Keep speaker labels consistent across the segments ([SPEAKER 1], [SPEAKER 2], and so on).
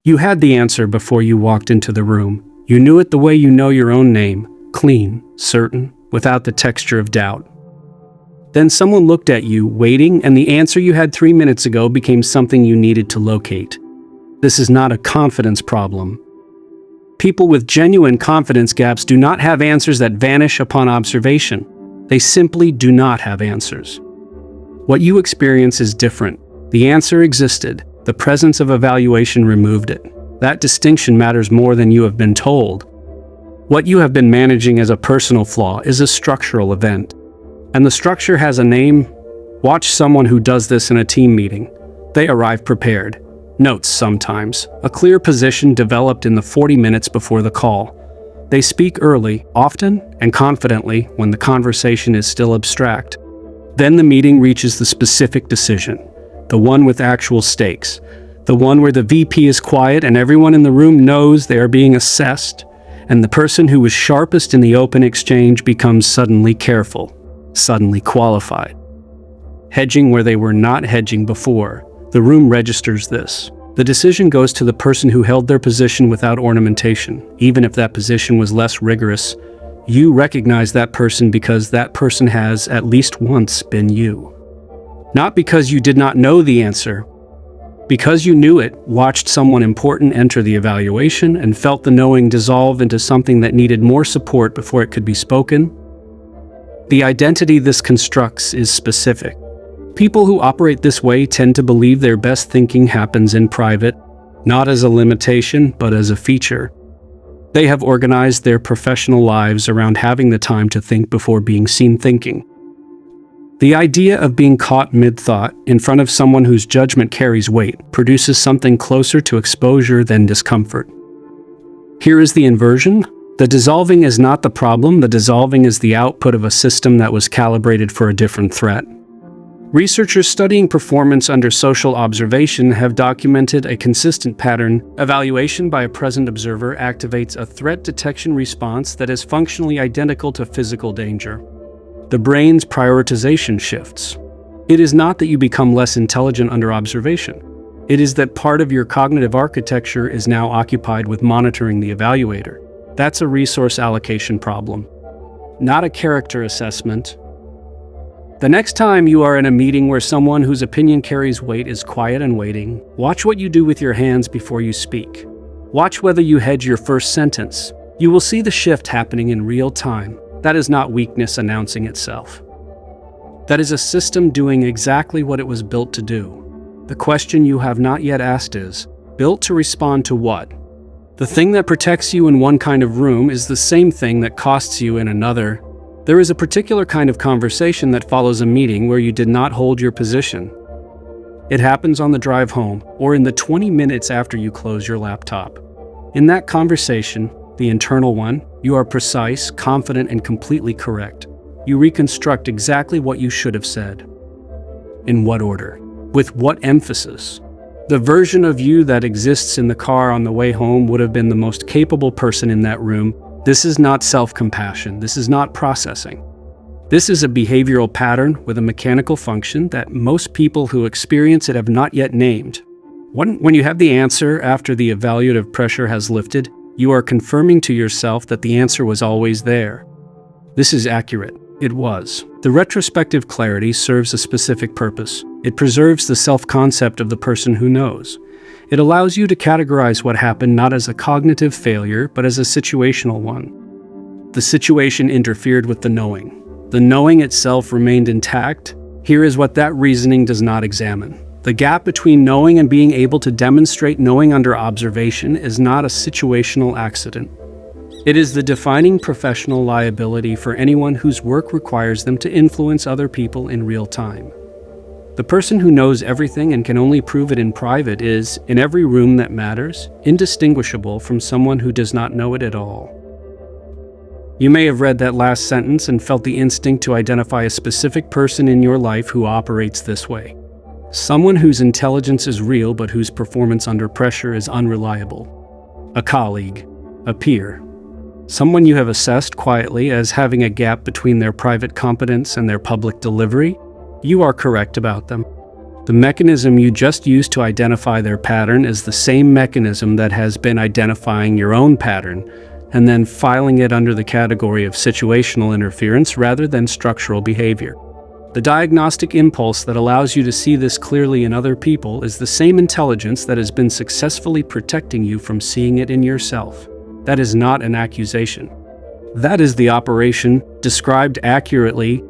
[SPEAKER 1] You had the answer before you walked into the room. You knew it the way you know your own name, clean, certain, without the texture of doubt. Then someone looked at you, waiting, and the answer you had 3 minutes ago became something you needed to locate. This is not a confidence problem. People with genuine confidence gaps do not have answers that vanish upon observation. They simply do not have answers. What you experience is different. The answer existed. The presence of evaluation removed it. That distinction matters more than you have been told. What you have been managing as a personal flaw is a structural event. And the structure has a name. Watch someone who does this in a team meeting. They arrive prepared. Notes sometimes. A clear position developed in the 40 minutes before the call. They speak early, often, and confidently when the conversation is still abstract. Then the meeting reaches the specific decision. The one with actual stakes. The one where the VP is quiet and everyone in the room knows they are being assessed. And the person who was sharpest in the open exchange becomes suddenly careful. Suddenly qualified. Hedging where they were not hedging before. The room registers this. The decision goes to the person who held their position without ornamentation. Even if that position was less rigorous, you recognize that person because that person has at least once been you. Not because you did not know the answer, because you knew it, watched someone important enter the evaluation, and felt the knowing dissolve into something that needed more support before it could be spoken. The identity this constructs is specific. People who operate this way tend to believe their best thinking happens in private, not as a limitation, but as a feature. They have organized their professional lives around having the time to think before being seen thinking. The idea of being caught mid-thought in front of someone whose judgment carries weight produces something closer to exposure than discomfort. Here is the inversion. The dissolving is not the problem, the dissolving is the output of a system that was calibrated for a different threat. Researchers studying performance under social observation have documented a consistent pattern. Evaluation by a present observer activates a threat detection response that is functionally identical to physical danger. The brain's prioritization shifts. It is not that you become less intelligent under observation. It is that part of your cognitive architecture is now occupied with monitoring the evaluator. That's a resource allocation problem, not a character assessment. The next time you are in a meeting where someone whose opinion carries weight is quiet and waiting, watch what you do with your hands before you speak. Watch whether you hedge your first sentence. You will see the shift happening in real time. That is not weakness announcing itself. That is a system doing exactly what it was built to do. The question you have not yet asked is, built to respond to what? The thing that protects you in one kind of room is the same thing that costs you in another. There is a particular kind of conversation that follows a meeting where you did not hold your position. It happens on the drive home, or in the 20 minutes after you close your laptop. In that conversation, the internal one, you are precise, confident, and completely correct. You reconstruct exactly what you should have said. In what order? With what emphasis? The version of you that exists in the car on the way home would have been the most capable person in that room. This is not self-compassion. This is not processing. This is a behavioral pattern with a mechanical function that most people who experience it have not yet named. When you have the answer after the evaluative pressure has lifted, you are confirming to yourself that the answer was always there. This is accurate. It was. The retrospective clarity serves a specific purpose. It preserves the self-concept of the person who knows. It allows you to categorize what happened not as a cognitive failure, but as a situational one. The situation interfered with the knowing. The knowing itself remained intact. Here is what that reasoning does not examine. The gap between knowing and being able to demonstrate knowing under observation is not a situational accident. It is the defining professional liability for anyone whose work requires them to influence other people in real time. The person who knows everything and can only prove it in private is, in every room that matters, indistinguishable from someone who does not know it at all. You may have read that last sentence and felt the instinct to identify a specific person in your life who operates this way. Someone whose intelligence is real but whose performance under pressure is unreliable. A colleague, a peer. Someone you have assessed quietly as having a gap between their private competence and their public delivery. You are correct about them. The mechanism you just used to identify their pattern is the same mechanism that has been identifying your own pattern, and then filing it under the category of situational interference rather than structural behavior. The diagnostic impulse that allows you to see this clearly in other people is the same intelligence that has been successfully protecting you from seeing it in yourself. That is not an accusation. That is the operation, described accurately.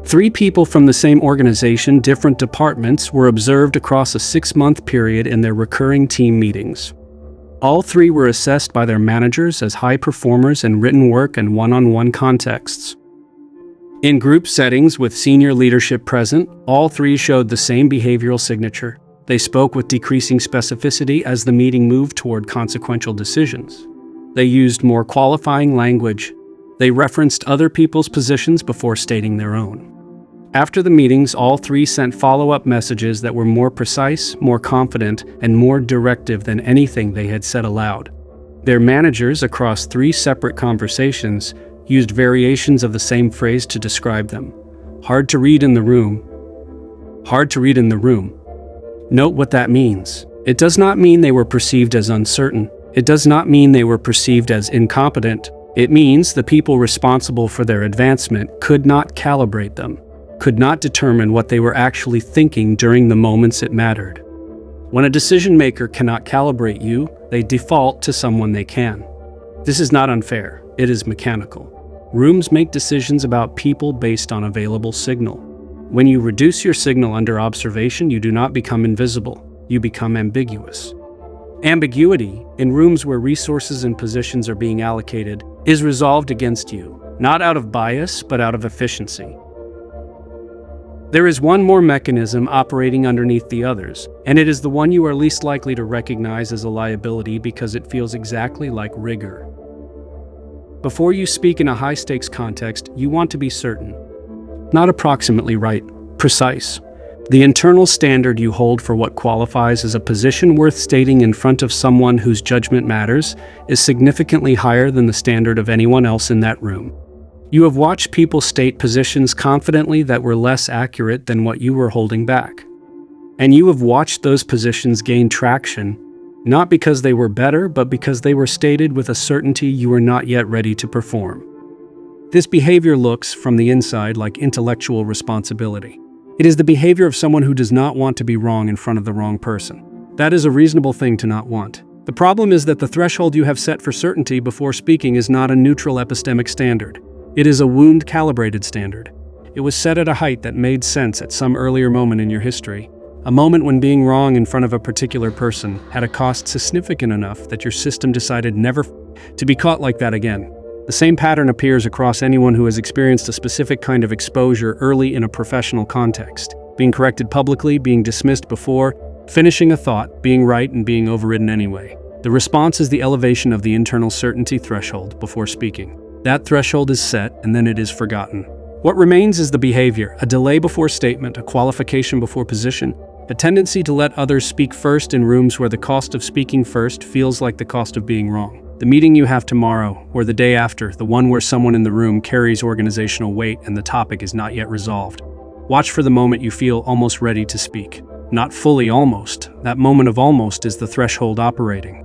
[SPEAKER 1] 3 people from the same organization, different departments, were observed across a 6-month period in their recurring team meetings. All 3 were assessed by their managers as high performers in written work and one-on-one contexts. In group settings with senior leadership present, all 3 showed the same behavioral signature. They spoke with decreasing specificity as the meeting moved toward consequential decisions. They used more qualifying language. They referenced other people's positions before stating their own. After the meetings, all 3 sent follow-up messages that were more precise, more confident, and more directive than anything they had said aloud. Their managers, across 3 separate conversations, used variations of the same phrase to describe them. Hard to read in the room. Hard to read in the room. Note what that means. It does not mean they were perceived as uncertain. It does not mean they were perceived as incompetent. It means the people responsible for their advancement could not calibrate them, could not determine what they were actually thinking during the moments it mattered. When a decision maker cannot calibrate you, they default to someone they can. This is not unfair, it is mechanical. Rooms make decisions about people based on available signal. When you reduce your signal under observation, you do not become invisible, you become ambiguous. Ambiguity, in rooms where resources and positions are being allocated, is resolved against you, not out of bias, but out of efficiency. There is one more mechanism operating underneath the others, and it is the one you are least likely to recognize as a liability because it feels exactly like rigor. Before you speak in a high-stakes context, you want to be certain. Not approximately right, precise. The internal standard you hold for what qualifies as a position worth stating in front of someone whose judgment matters is significantly higher than the standard of anyone else in that room. You have watched people state positions confidently that were less accurate than what you were holding back. And you have watched those positions gain traction, not because they were better, but because they were stated with a certainty you were not yet ready to perform. This behavior looks, from the inside, like intellectual responsibility. It is the behavior of someone who does not want to be wrong in front of the wrong person. That is a reasonable thing to not want. The problem is that the threshold you have set for certainty before speaking is not a neutral epistemic standard. It is a wound-calibrated standard. It was set at a height that made sense at some earlier moment in your history, a moment when being wrong in front of a particular person had a cost significant enough that your system decided never to be caught like that again. The same pattern appears across anyone who has experienced a specific kind of exposure early in a professional context, being corrected publicly, being dismissed before, finishing a thought, being right and being overridden anyway. The response is the elevation of the internal certainty threshold before speaking. That threshold is set, and then it is forgotten. What remains is the behavior, a delay before statement, a qualification before position, a tendency to let others speak first in rooms where the cost of speaking first feels like the cost of being wrong. The meeting you have tomorrow, or the day after, the one where someone in the room carries organizational weight and the topic is not yet resolved. Watch for the moment you feel almost ready to speak. Not fully almost. That moment of almost is the threshold operating.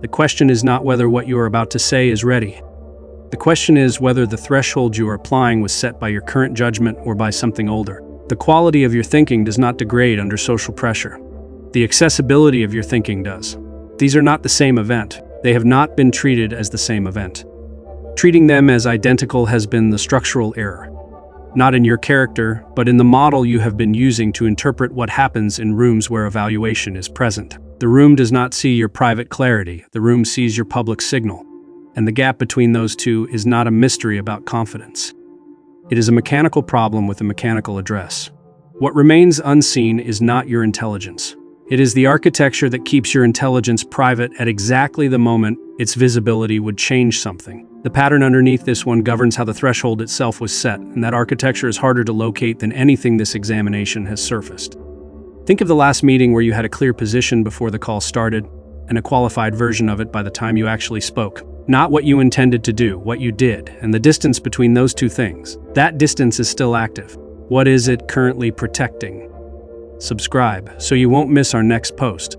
[SPEAKER 1] The question is not whether what you are about to say is ready. The question is whether the threshold you are applying was set by your current judgment or by something older. The quality of your thinking does not degrade under social pressure. The accessibility of your thinking does. These are not the same event. They have not been treated as the same event. Treating them as identical has been the structural error. Not in your character, but in the model you have been using to interpret what happens in rooms where evaluation is present. The room does not see your private clarity. The room sees your public signal. And the gap between those two is not a mystery about confidence. It is a mechanical problem with a mechanical address. What remains unseen is not your intelligence. It is the architecture that keeps your intelligence private at exactly the moment its visibility would change something. The pattern underneath this one governs how the threshold itself was set, and that architecture is harder to locate than anything this examination has surfaced. Think of the last meeting where you had a clear position before the call started, and a qualified version of it by the time you actually spoke. Not what you intended to do, what you did, and the distance between those two things. That distance is still active. What is it currently protecting? Subscribe so you won't miss our next post.